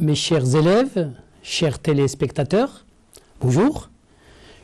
Mes chers élèves, chers téléspectateurs, bonjour.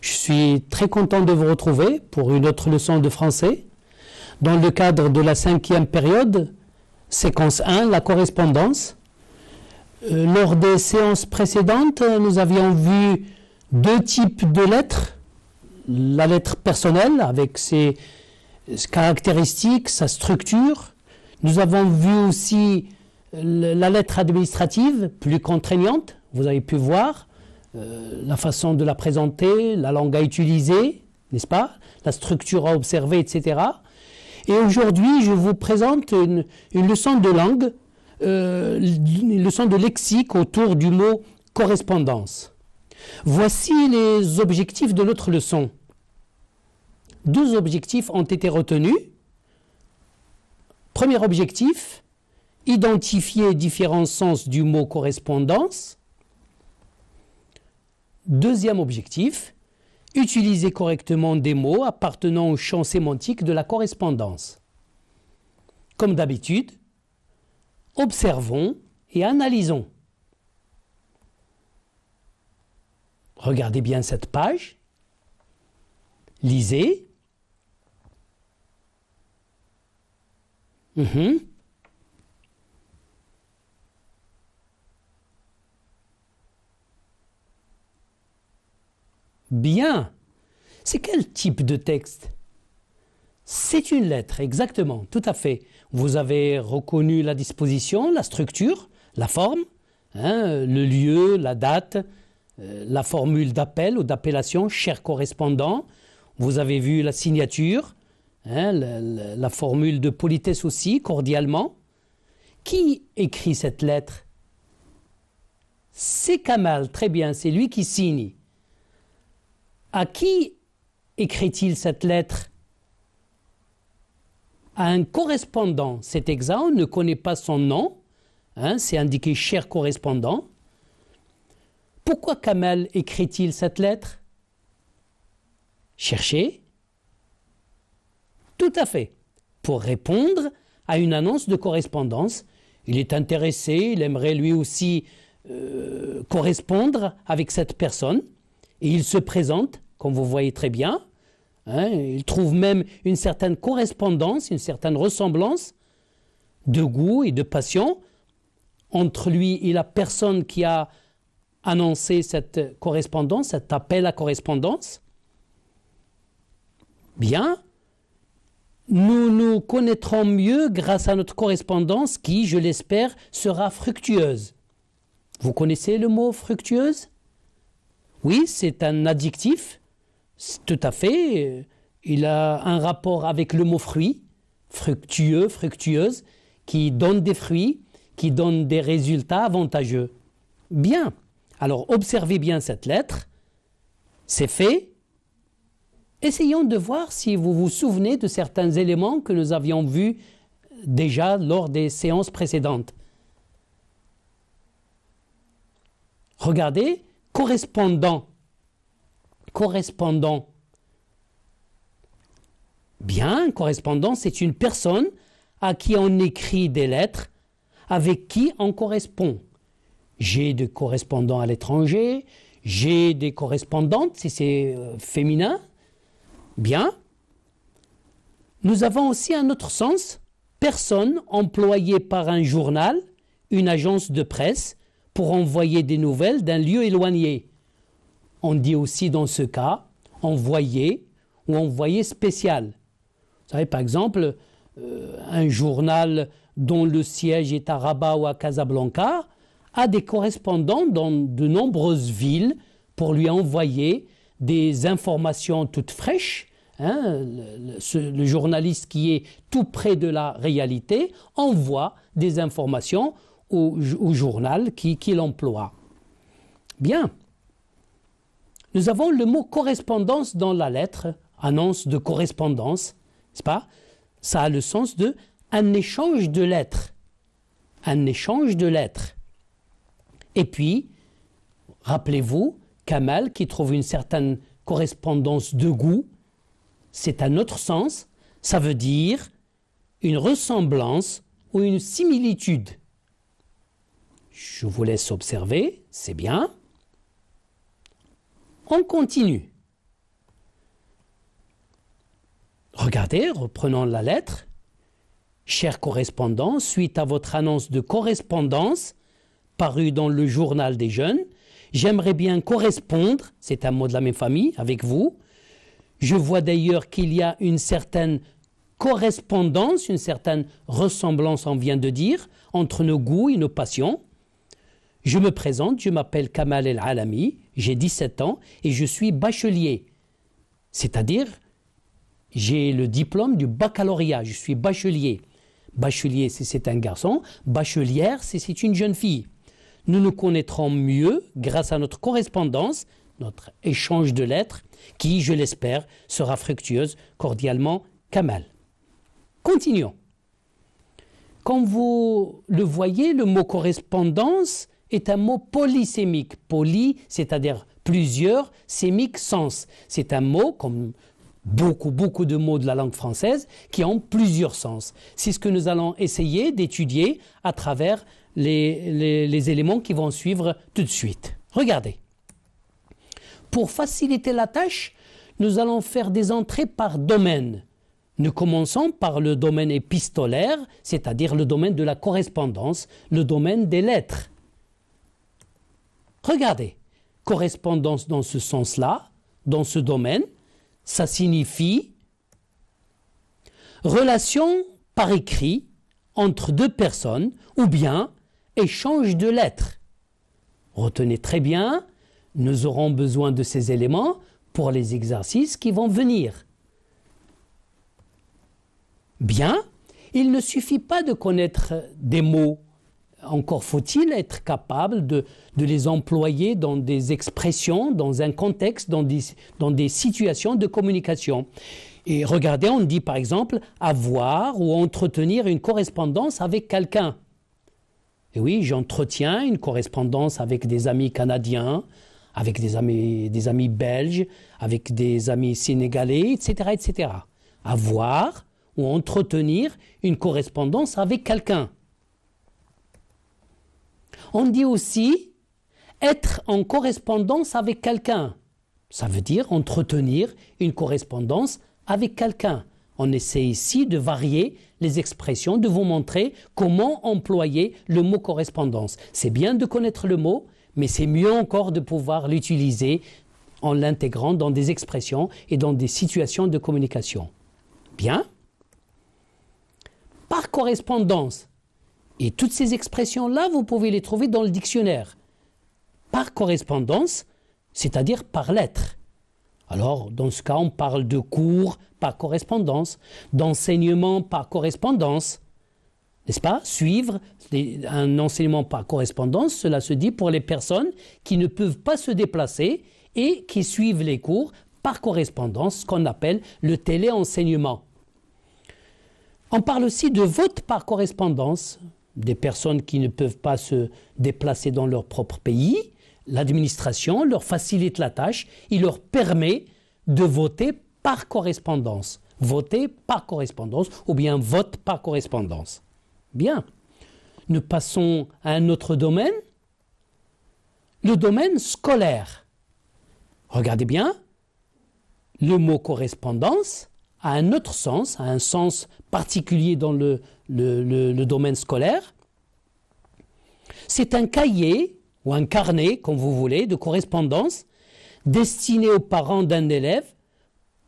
Je suis très content de vous retrouver pour une autre leçon de français dans le cadre de la 5e période, séquence 1, la correspondance. Lors des séances précédentes, nous avions vu deux types de lettres. La lettre personnelle avec ses caractéristiques, sa structure. Nous avons vu aussi la lettre administrative, plus contraignante. Vous avez pu voir la façon de la présenter, la langue à utiliser, n'est-ce pas? La structure à observer, etc. Et aujourd'hui, je vous présente une leçon de langue, une leçon de lexique autour du mot correspondance. Voici les objectifs de notre leçon. Deux objectifs ont été retenus. Premier objectif, identifier différents sens du mot correspondance. Deuxième objectif, utiliser correctement des mots appartenant au champ sémantique de la correspondance. Comme d'habitude, observons et analysons. Regardez bien cette page. Lisez. Bien. C'est quel type de texte? C'est une lettre, exactement, tout à fait. Vous avez reconnu la disposition, la structure, la forme, le lieu, la date, la formule d'appel ou d'appellation, cher correspondant. Vous avez vu la signature, la formule de politesse aussi, cordialement. Qui écrit cette lettre? C'est Kamal, très bien, c'est lui qui signe. À qui écrit-il cette lettre? À un correspondant. C'est exact, on ne connaît pas son nom, c'est indiqué cher correspondant. Pourquoi Kamal écrit-il cette lettre? Cherchez. Tout à fait. Pour répondre à une annonce de correspondance, il est intéressé, il aimerait lui aussi correspondre avec cette personne et il se présente, comme vous voyez très bien. Il trouve même une certaine correspondance, une certaine ressemblance de goût et de passion entre lui et la personne qui a annoncé cette correspondance, cet appel à correspondance. Bien, nous nous connaîtrons mieux grâce à notre correspondance qui, je l'espère, sera fructueuse. Vous connaissez le mot fructueuse? Oui, c'est un adjectif. Tout à fait, il a un rapport avec le mot fruit, fructueux, fructueuse, qui donne des fruits, qui donne des résultats avantageux. Bien, alors observez bien cette lettre, c'est fait. Essayons de voir si vous vous souvenez de certains éléments que nous avions vus déjà lors des séances précédentes. Regardez, correspondant. Correspondant. Bien, correspondant, c'est une personne à qui on écrit des lettres, avec qui on correspond. J'ai des correspondants à l'étranger, j'ai des correspondantes, si c'est féminin. Bien. Nous avons aussi un autre sens, personne employée par un journal, une agence de presse, pour envoyer des nouvelles d'un lieu éloigné. On dit aussi dans ce cas envoyé ou envoyé spécial. Vous savez, par exemple, un journal dont le siège est à Rabat ou à Casablanca a des correspondants dans de nombreuses villes pour lui envoyer des informations toutes fraîches. Le journaliste qui est tout près de la réalité envoie des informations au journal qu'il emploie. Bien. Nous avons le mot correspondance dans la lettre, annonce de correspondance, n'est-ce pas? Ça a le sens de un échange de lettres. Un échange de lettres. Et puis, rappelez-vous, Kamal qui trouve une certaine correspondance de goût, c'est un autre sens, ça veut dire une ressemblance ou une similitude. Je vous laisse observer, c'est bien. On continue. Regardez, reprenons la lettre. Cher correspondant, suite à votre annonce de correspondance parue dans le journal des jeunes, j'aimerais bien correspondre, c'est un mot de la même famille, avec vous. Je vois d'ailleurs qu'il y a une certaine correspondance, une certaine ressemblance, on vient de dire, entre nos goûts et nos passions. Je me présente, je m'appelle Kamal El Alami, j'ai 17 ans et je suis bachelier. C'est-à-dire, j'ai le diplôme du baccalauréat, je suis bachelier. Bachelier, c'est un garçon, bachelière, c'est une jeune fille. Nous nous connaîtrons mieux grâce à notre correspondance, notre échange de lettres, qui, je l'espère, sera fructueuse. Cordialement, Kamal. Continuons. Comme vous le voyez, le mot correspondance est un mot polysémique. Poly, c'est-à-dire plusieurs, sémique, sens. C'est un mot, comme beaucoup de mots de la langue française, qui ont plusieurs sens. C'est ce que nous allons essayer d'étudier à travers les éléments qui vont suivre tout de suite. Regardez. Pour faciliter la tâche, nous allons faire des entrées par domaine. Nous commençons par le domaine épistolaire, c'est-à-dire le domaine de la correspondance, le domaine des lettres. Regardez, correspondance dans ce sens-là, dans ce domaine, ça signifie relation par écrit entre deux personnes ou bien échange de lettres. Retenez très bien, nous aurons besoin de ces éléments pour les exercices qui vont venir. Bien, il ne suffit pas de connaître des mots. Encore faut-il être capable de les employer dans des expressions, dans un contexte, dans des situations de communication. Et regardez, on dit par exemple avoir ou entretenir une correspondance avec quelqu'un. Et oui, j'entretiens une correspondance avec des amis canadiens, avec des amis belges, avec des amis sénégalais, etc., etc. Avoir ou entretenir une correspondance avec quelqu'un. On dit aussi être en correspondance avec quelqu'un. Ça veut dire entretenir une correspondance avec quelqu'un. On essaie ici de varier les expressions, de vous montrer comment employer le mot correspondance. C'est bien de connaître le mot, mais c'est mieux encore de pouvoir l'utiliser en l'intégrant dans des expressions et dans des situations de communication. Bien. Par correspondance. Et toutes ces expressions-là, vous pouvez les trouver dans le dictionnaire. Par correspondance, c'est-à-dire par lettre. Alors, dans ce cas, on parle de cours par correspondance, d'enseignement par correspondance. N'est-ce pas? Suivre un enseignement par correspondance, cela se dit pour les personnes qui ne peuvent pas se déplacer et qui suivent les cours par correspondance, ce qu'on appelle le téléenseignement. On parle aussi de vote par correspondance, des personnes qui ne peuvent pas se déplacer dans leur propre pays. L'administration leur facilite la tâche, il leur permet de voter par correspondance. Voter par correspondance ou bien vote par correspondance. Bien. Nous passons à un autre domaine, le domaine scolaire. Regardez bien, le mot correspondance a un autre sens, a un sens particulier dans le domaine scolaire. C'est un cahier ou un carnet, comme vous voulez, de correspondance destiné aux parents d'un élève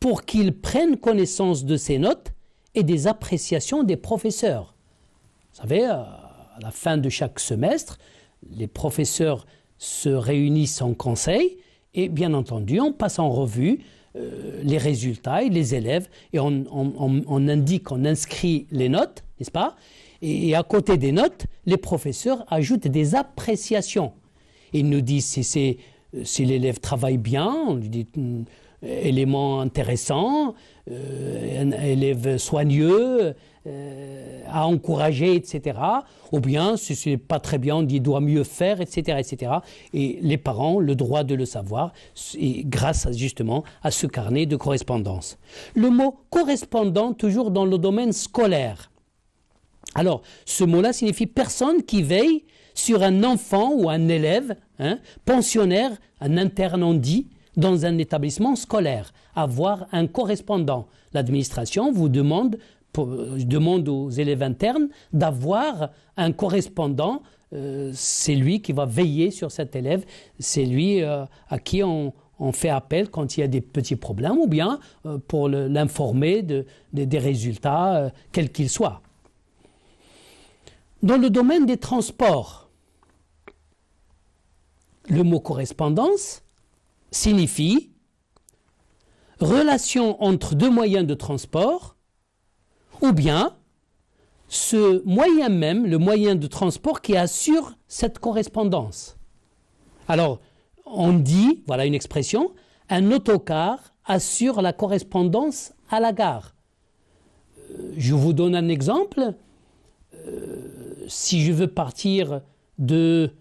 pour qu'ils prennent connaissance de ses notes et des appréciations des professeurs. Vous savez, à la fin de chaque semestre, les professeurs se réunissent en conseil et bien entendu, on passe en revue les résultats et les élèves et on indique, on inscrit les notes, n'est-ce pas? Et à côté des notes, les professeurs ajoutent des appréciations. Ils nous disent si l'élève travaille bien, on lui dit élément intéressant, élève soigneux, à encourager, etc. Ou bien, si ce n'est pas très bien, on dit doit mieux faire, etc., etc. Et les parents ont le droit de le savoir, et grâce justement à ce carnet de correspondance. Le mot correspondant, toujours dans le domaine scolaire. Alors, ce mot-là signifie personne qui veille sur un enfant ou un élève, pensionnaire, un interne on dit, dans un établissement scolaire, avoir un correspondant. L'administration vous demande aux élèves internes d'avoir un correspondant. C'est lui qui va veiller sur cet élève, c'est lui à qui on fait appel quand il y a des petits problèmes ou bien pour l'informer des résultats, quels qu'ils soient. Dans le domaine des transports, le mot correspondance signifie relation entre deux moyens de transport ou bien ce moyen même, le moyen de transport qui assure cette correspondance. Alors, on dit, voilà une expression, un autocar assure la correspondance à la gare. Je vous donne un exemple. Si je veux partir de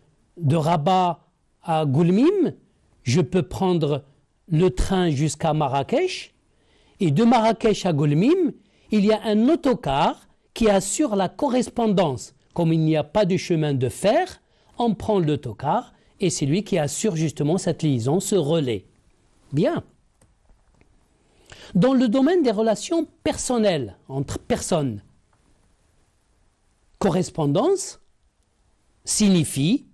Rabat à Goulmim, je peux prendre le train jusqu'à Marrakech et de Marrakech à Goulmim, il y a un autocar qui assure la correspondance. Comme il n'y a pas de chemin de fer, on prend l'autocar et c'est lui qui assure justement cette liaison, ce relais. Bien. Dans le domaine des relations personnelles, entre personnes, correspondance signifie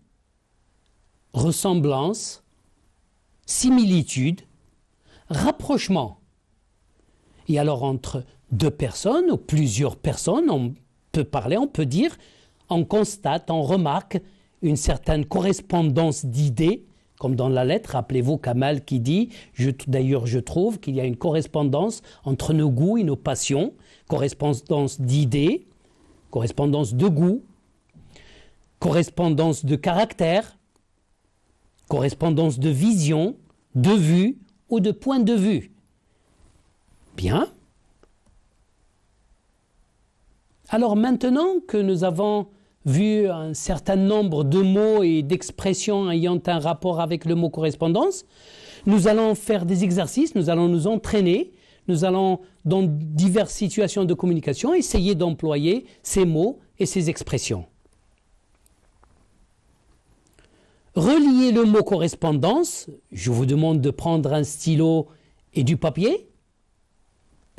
ressemblance, similitude, rapprochement. Et alors entre deux personnes ou plusieurs personnes, on peut parler, on peut dire, on constate, on remarque une certaine correspondance d'idées, comme dans la lettre, rappelez-vous Kamal qui dit, d'ailleurs je trouve qu'il y a une correspondance entre nos goûts et nos passions, correspondance d'idées, correspondance de goût, correspondance de caractère, correspondance de vision, de vue ou de point de vue. Bien. Alors maintenant que nous avons vu un certain nombre de mots et d'expressions ayant un rapport avec le mot correspondance, nous allons faire des exercices, nous allons nous entraîner, nous allons dans diverses situations de communication essayer d'employer ces mots et ces expressions. Relier le mot correspondance, je vous demande de prendre un stylo et du papier.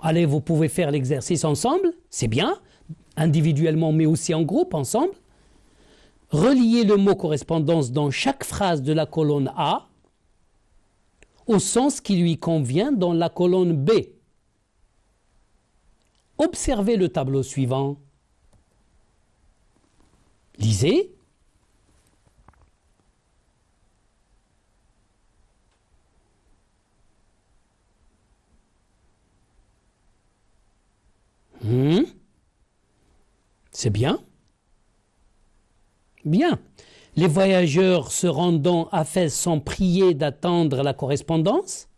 Allez, vous pouvez faire l'exercice ensemble, c'est bien, individuellement mais aussi en groupe, ensemble. Relier le mot correspondance dans chaque phrase de la colonne A au sens qui lui convient dans la colonne B. Observez le tableau suivant. Lisez. C'est bien. Bien. Les voyageurs se rendant à Fès sont priés d'attendre la correspondance.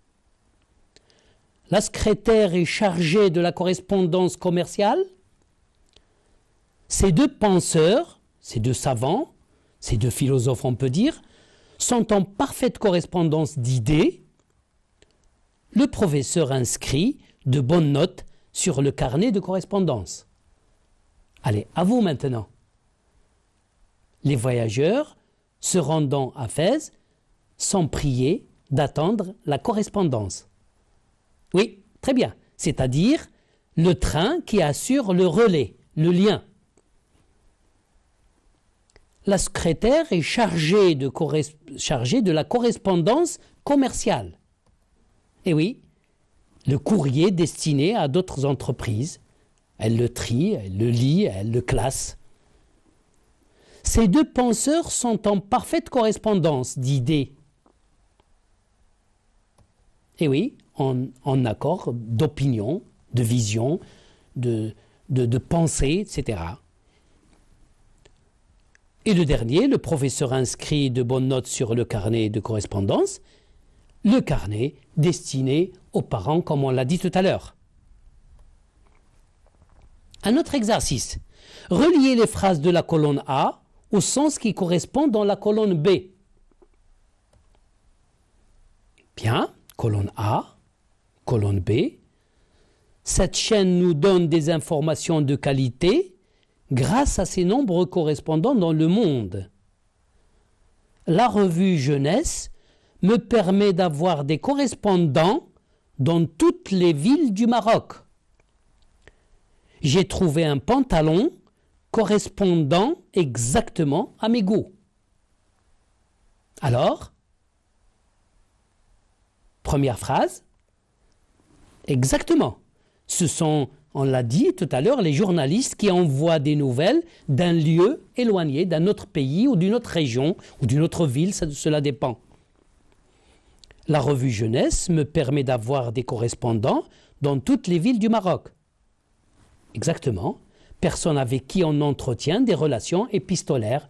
La secrétaire est chargée de la correspondance commerciale. Ces deux penseurs, ces deux savants, ces deux philosophes on peut dire, sont en parfaite correspondance d'idées. Le professeur inscrit de bonnes notes sur le carnet de correspondance. Allez, à vous maintenant. Les voyageurs se rendant à Fès sont priés d'attendre la correspondance. Oui, très bien. C'est-à-dire le train qui assure le relais, le lien. La secrétaire est chargée de la correspondance commerciale. Et oui, le courrier destiné à d'autres entreprises. Elle le trie, elle le lit, elle le classe. Ces deux penseurs sont en parfaite correspondance d'idées. Et oui, en accord d'opinion, de vision, de pensée, etc. Et le dernier, le professeur inscrit de bonnes notes sur le carnet de correspondance, le carnet destiné aux parents, comme on l'a dit tout à l'heure. Un autre exercice. Relier les phrases de la colonne A au sens qui correspond dans la colonne B. Bien, colonne A, colonne B. Cette chaîne nous donne des informations de qualité, grâce à ses nombreux correspondants dans le monde. La revue Jeunesse me permet d'avoir des correspondants dans toutes les villes du Maroc. J'ai trouvé un pantalon correspondant exactement à mes goûts. Alors, première phrase, exactement. Ce sont, on l'a dit tout à l'heure, les journalistes qui envoient des nouvelles d'un lieu éloigné, d'un autre pays ou d'une autre région ou d'une autre ville, cela dépend. La revue Jeunesse me permet d'avoir des correspondants dans toutes les villes du Maroc. Exactement. Personne avec qui on entretient des relations épistolaires.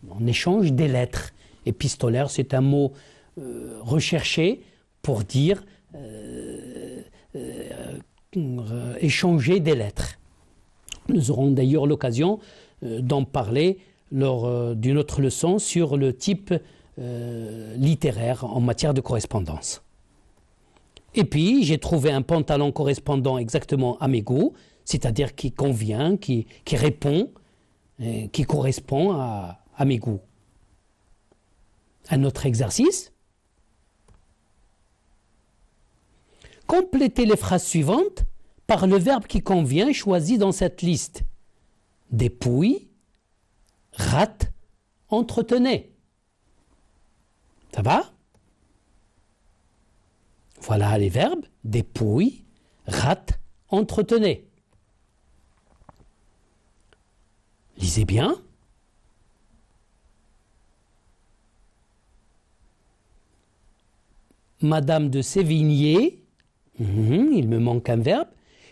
On échange des lettres. Épistolaire, c'est un mot recherché pour dire échanger des lettres. Nous aurons d'ailleurs l'occasion d'en parler lors d'une autre leçon sur le type littéraire en matière de correspondance. Et puis, j'ai trouvé un pantalon correspondant exactement à mes goûts, c'est-à-dire qui convient, qui répond, qui correspond à mes goûts. Un autre exercice. Complétez les phrases suivantes par le verbe qui convient choisi dans cette liste. Dépouille, rate, entretenez. Ça va? Voilà les verbes. Dépouille, rate, entretenez. Lisez bien. Madame de Sévigné, il me manque un verbe,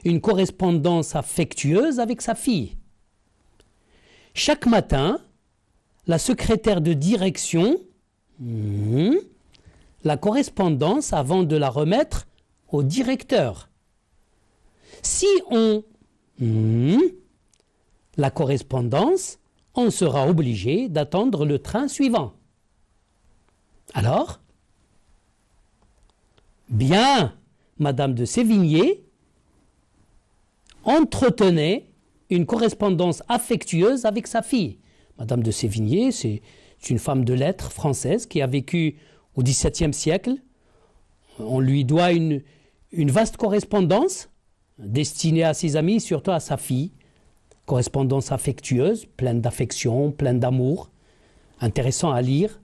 une correspondance affectueuse avec sa fille. Chaque matin, la secrétaire de direction, la correspondance avant de la remettre au directeur. Si on la correspondance, on sera obligé d'attendre le train suivant. Alors, bien, Madame de Sévigné entretenait une correspondance affectueuse avec sa fille. Madame de Sévigné, c'est une femme de lettres française qui a vécu au XVIIe siècle. On lui doit une vaste correspondance destinée à ses amis, surtout à sa fille. Correspondance affectueuse, pleine d'affection, pleine d'amour, intéressant à lire.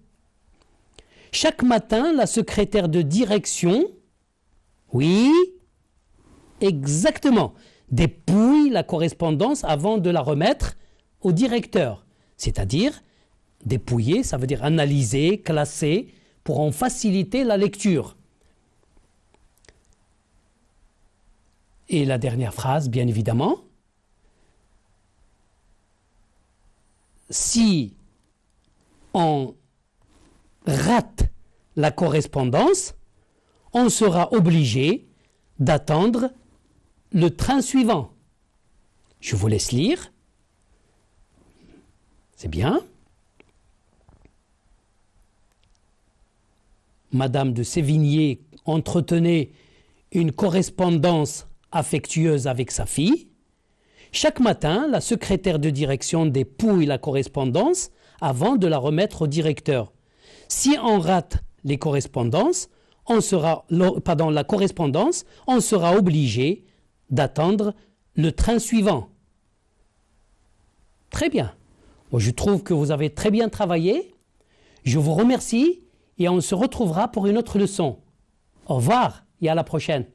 Chaque matin, la secrétaire de direction, oui, exactement, dépouille la correspondance avant de la remettre au directeur. C'est-à-dire, dépouiller, ça veut dire analyser, classer, pour en faciliter la lecture. Et la dernière phrase, bien évidemment, si on rate la correspondance, on sera obligé d'attendre le train suivant. Je vous laisse lire. C'est bien. Madame de Sévigné entretenait une correspondance affectueuse avec sa fille. Chaque matin, la secrétaire de direction dépouille la correspondance avant de la remettre au directeur. Si on rate les correspondances, la correspondance, on sera obligé d'attendre le train suivant. Très bien. Moi, je trouve que vous avez très bien travaillé. Je vous remercie et on se retrouvera pour une autre leçon. Au revoir et à la prochaine.